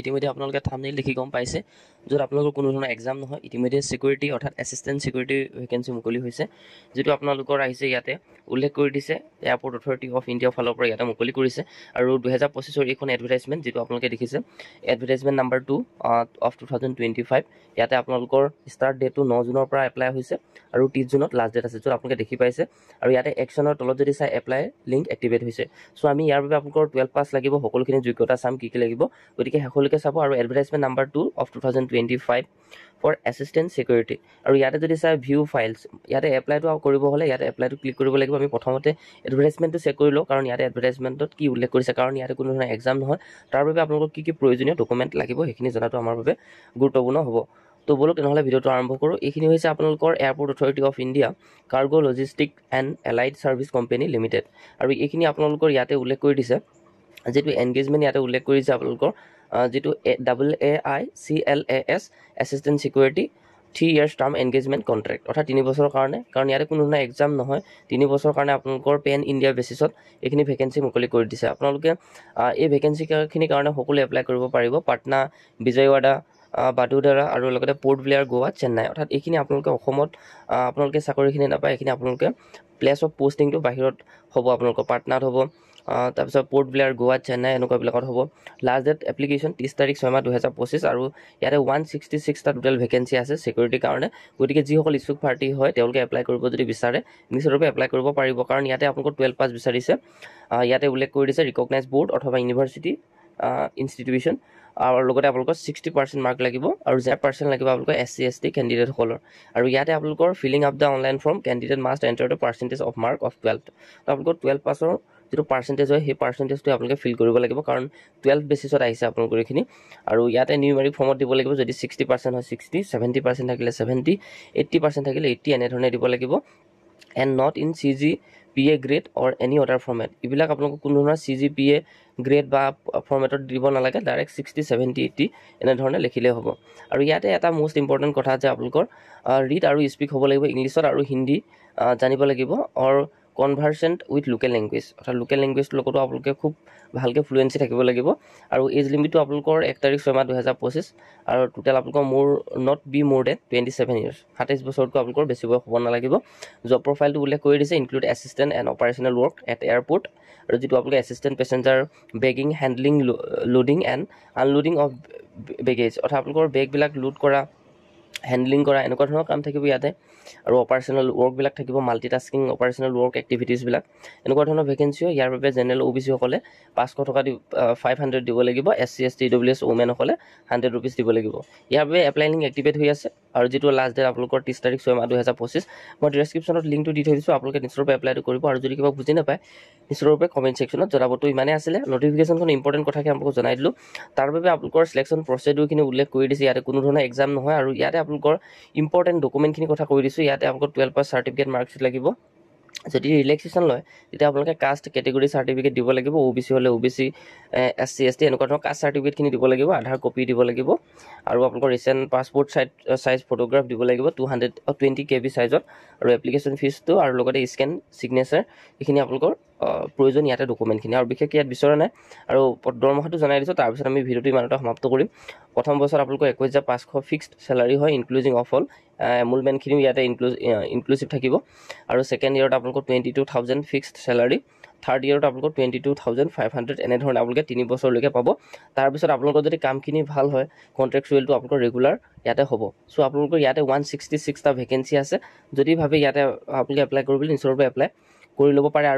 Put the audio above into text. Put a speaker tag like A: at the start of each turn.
A: ইতিমধ্যে আপোনালোকে থাম্বনেইল দেখি গম পাইছে য'ত আপোনালোকৰ কোনো ধৰণৰ এক্সাম নহয় ইতিমধ্যে সিকিউৰিটি অৰ্থাৎ এছিষ্টেণ্ট সিকিউৰিটি ভেকেঞ্চি মুকলি হৈছে যেটো আপোনালোকৰ আহিছে ইয়াতে উল্লেখ কৰি দিছে এয়াৰপোৰ্ট অথৰিটি অফ ইণ্ডিয়া ফালৰ পৰা ইয়াতে মুকলি কৰিছে আৰু 2025 ৰ এইখন এডভাৰটাইজমেণ্ট যেটো আপোনালোকে দেখিছে এডভাৰটাইজমেণ্ট নাম্বাৰ 2 অফ 2025 ইয়াতে আপোনালোকৰ ষ্টাৰ্ট ডেটটো 9 জুনৰ পৰা এপ্লাই হৈছে আৰু 30 জুনত লাষ্ট ডেট আছে য'ত আপোনালোকে দেখি পাইছে আৰু ইয়াতে একচনৰ তলত যদি চাই এপ্লাই লিংক এক্টিভেট হৈছে সো আমি ইয়াৰ বাবে আপোনালোকৰ 12 পাছ লাগিব সকলোখিনি যোগ্যতা চাম কি লাগিব গতিকে সকলোকে চাব আৰু advertisement number 2 of 2025 for assistant security আৰু ইয়াতে যদি চাই ভিউ ফাইলছ ইয়াতে এপ্লাইটো কৰিব হলে ইয়াতে এপ্লাইটো ক্লিক কৰিব লাগিব আমি প্ৰথমতে এডভাৰটাইজমেণ্টটো চেক কৰি লওঁ কাৰণ ইয়াতে এডভাৰটাইজমেণ্টত কি উল্লেখ কৰিছে কাৰণ ইয়াতে কোনো ধৰণৰ এক্সাম নহয় তাৰ বাবে আপোনালোকৰ কি প্ৰয়োজনীয় ডকুমেণ্ট লাগিব সেইখিনি জনাটো আমাৰ বাবে গুৰুত্বপূৰ্ণ হ'ব তো বলক তেনেহ'লে ভিডিঅ'টো আৰম্ভ কৰোঁ এইখিনি হৈছে আপোনালোকৰ airport authority of India cargo logistic and allied service company limited আৰু এইখিনি আপোনালোকৰ ইয়াতে উল্লেখ কৰি দিছে যেটো এনগেজমেণ্ট ইয়াতে উল্লেখ কৰিছে আপোনালোকৰ যেটো AAICLAS assistant security 3 years term engagement contract অৰ্থাৎ 3 বছৰৰ কাৰণে কাৰণ ইয়াতে কোনো ধৰণৰ এক্সাম নহয় 3 বছৰৰ কাৰণে আপোনালোকৰ পেন ইণ্ডিয়া বেচিছত এইখিনি ভেকেঞ্চি মুকলি কৰি দিছে আপোনালোকে এই ভেকেঞ্চিখিনিৰ কাৰণে সকলো এপ্লাই কৰিব পাৰিব পাটনা বিজয়ৱাড়া বাডোদৰা আৰু লগতে পোৰ্ট ব্লেয়াৰ গোৱা চেন্নাই অৰ্থাৎ এইখিনি আপোনালোকে অসমত আপোনালোকে চাকৰিখিনি নাপায় এইখিনি আপোনালোকে প্লেচ অফ পোষ্টিংটো বাহিৰত হ'ব আপোনালোকৰ পাটনাত হ'ব তাৰপিছত পোৰ্ট ব্লেয়াৰ গোৱা চেন্নাই এনেকুৱাবিলাকত হ'ব লাষ্ট ডেট এপ্লিকেশ্যন 30 তাৰিখ 6 মাহ 2025 আৰু ইয়াতে 166টা টোটেল ভেকেঞ্চি আছে সিকিউৰিটিৰ কাৰণে গতিকে যিসকল ইচ্ছুক প্ৰাৰ্থী হয় তেওঁলোকে এপ্লাই কৰিব যদি বিচাৰে নিশ্চিতভাৱে এপ্লাই কৰিব পাৰিব কাৰণ ইয়াতে আপোনালোকৰ 12 পাছ বিচাৰিছে ইয়াতে উল্লেখ কৰি দিছে ৰিকগনাইজ বোৰ্ড অথবা ইউনিভাৰ্চিটি ইনষ্টিটিউশ্যন আৰু লগতে আপোনালোকৰ 60% মাৰ্ক লাগিব আৰু 0% লাগিব আপোনালোকৰ SC ST কেণ্ডিডেটসকলৰ আৰু ইয়াতে আপোনালোকৰ filling up the online form candidate must enter the percentage off mark of 12 তো আপোনালোকৰ 12 পাছৰ যেটো পাৰ্চেণ্টেজ হয় সেই পাৰ্চেণ্টেজটো আপোনালোকে ফিল কৰিব লাগিব কাৰণ 12 বেচিছত আহিছে আপোনালোকৰ এইখিনি আৰু ইয়াতে নিউমেৰিক ফৰ্মত দিব লাগিব যদি 60% হয় 60 70% থাকিলে 70 80% থাকিলে 80 এনে ধৰণে দিব লাগিব and not in CGPA grade or any other format ইবিলাক আপোনালোকক কোনো ধৰণৰ CGPA গ্ৰেড বা ফৰ্মেটত দিব নালাগে ডাইৰেক্ট 60 70 80 এনে ধৰণে লিখিলে হ'ব আৰু ইয়াতে এটা মোষ্ট ইম্পৰ্টেণ্ট কথা যে আপোনালোকৰ ৰিড আৰু স্পিক হ'ব লাগিব ইংলিছত আৰু হিন্দী জানিব লাগিব অৰ কনভাৰ্সেন্ট উইথ লোকেল ল্যাঙ্গুৱেজ অৰ্থাৎ লোকেল ল্যাঙ্গুৱেজৰ লগতো আপোনালোকে খুব ভালকৈ ফ্লুৱেন্সি থাকিব লাগিব আৰু এজ লিমিটটো আপোনালোকৰ 1 তাৰিখ 6 মাহ 2025 আৰু টোটেল আপোনালোকৰ নট বি মোৰ দেন 27 ইয়াৰ্ছ 27 বছৰতকৈ আপোনালোকৰ বেছি বয়স হ'ব নালাগিব জব প্ৰফাইলটো উল্লেখ কৰি দিছে include assistant and operational work at airport আৰু যেটো আপোনালোকে assistant passenger begging handling loading and unloading of baggage অৰ্থাৎ আপোনালোকৰ বেগবিলাক লোড কৰা হেণ্ডলিং কৰা এনেকুৱা ধৰণৰ কাম থাকিব ইয়াতে আৰু অপাৰেশ্যনেল ৱৰ্কবিলাক থাকিব মাল্টিটাস্কিং অপাৰেশ্যনেল ৱৰ্ক এক্টিভিটিজবিলাক এনেকুৱা ধৰণৰ ভেকেঞ্চি ইয়াৰ বাবে জেনেৰেল OBC সকলে 500 টকা 500 দিব লাগিব SC ST EWS ওমেন সকলে 100 rupees দিব লাগিব ইয়াৰ বাবে এপ্লাই লিংক এক্টিভেট হৈ আছে আৰু যেটো লাষ্ট ডেট আপোনালোকৰ 30 তাৰিখ 6 মাহ 2025 মই ডেছক্ৰিপশ্যনত লিংকটো দি থৈ দিছো আপোনালোকে নিশ্চয়কৈ এপ্লাইটো কৰিব আৰু যদি কিবা বুজি নাপায় নিশ্চয়কৈ কমেন্ট সেকশ্যনত জনাবটো ইমানে আছিল নটিফিকেশনখন ইম্পৰ্টেন্ট কথাকে আপোনালোকক জনাই দিলো তাৰ বাবে আপোনালোকৰ সিলেকশ্যন প্ৰসিডিউৰখিনি উল্লেখ কৰি দিছে ইয়াতে কোনো ধৰণৰ এক্সাম নহয় আৰু ইয়াতে আপোনালোকৰ ইম্পৰ্টেন্ট ডকুমেণ্টখিনি কথা কৈ দিছো ইয়াতে আপোনালোকৰ 12 পাছ সাৰ্টিফিকেট মাৰ্কশিট লাগিব যদি ৰিলেক্সেশ্যন লয় তেতিয়া আপোনালোকে কাষ্ট কেটেগৰী সাৰ্টিফিকেট দিব লাগিব OBC হলে OBC SC ST এনেকুৱা ধৰণৰ কাষ্ট সাৰ্টিফিকেটখিনি দিব লাগিব আধাৰ কপি দিব লাগিব আৰু আপোনালোকৰ ৰিসেন্ট পাছপোৰ্ট সাইজ ফটোগ্ৰাফ দিব লাগিব 220 KB সাইজত আৰু এপ্লিকেশ্যন ফিজটো আৰু লগতে স্ক্যান সিগনেচাৰ এইখিনি আপোনালোকৰ প্ৰয়োজন ইয়াতে ডকুমেণ্টখিনি আৰু বিশেষ ইয়াত বিচৰা নাই আৰু দৰমহাটো জনাই দিছো তাৰ পিছত আমি ভিডিঅ'টো ইমানটা সমাপ্ত কৰিম প্ৰথম বছৰ আপোনালোকৰ 21500 ফিক্সড স্যালাৰি হয় ইনক্লুডিং অফ অল এমুলমেণ্টখিনি ইয়াতে ইনক্লুসিভ থাকিব আৰু সেকেন্ড ইয়াৰত আপোনালোকৰ 22000 ফিক্সড স্যালাৰি থাৰ্ড ইয়াৰত আপোনালোকৰ 22500 এনে ধৰণে আপোনালোকে 3 বছৰলৈকে পাব তাৰ পিছত আপোনালোকৰ যদি কামখিনি ভাল হয় কন্ট্ৰাক্টুৱেলটো আপোনালোকৰ ৰেগুলাৰ ইয়াতে হ'ব সো আপোনালোকৰ ইয়াতে 166টা ভেকেঞ্চি আছে যদি ভাবে ইয়াতে আপোনালোকে এপ্লাই কৰিবলৈ নিশ্চয়কৈ এপ্লাই কৰি ল'ব পাৰে আৰু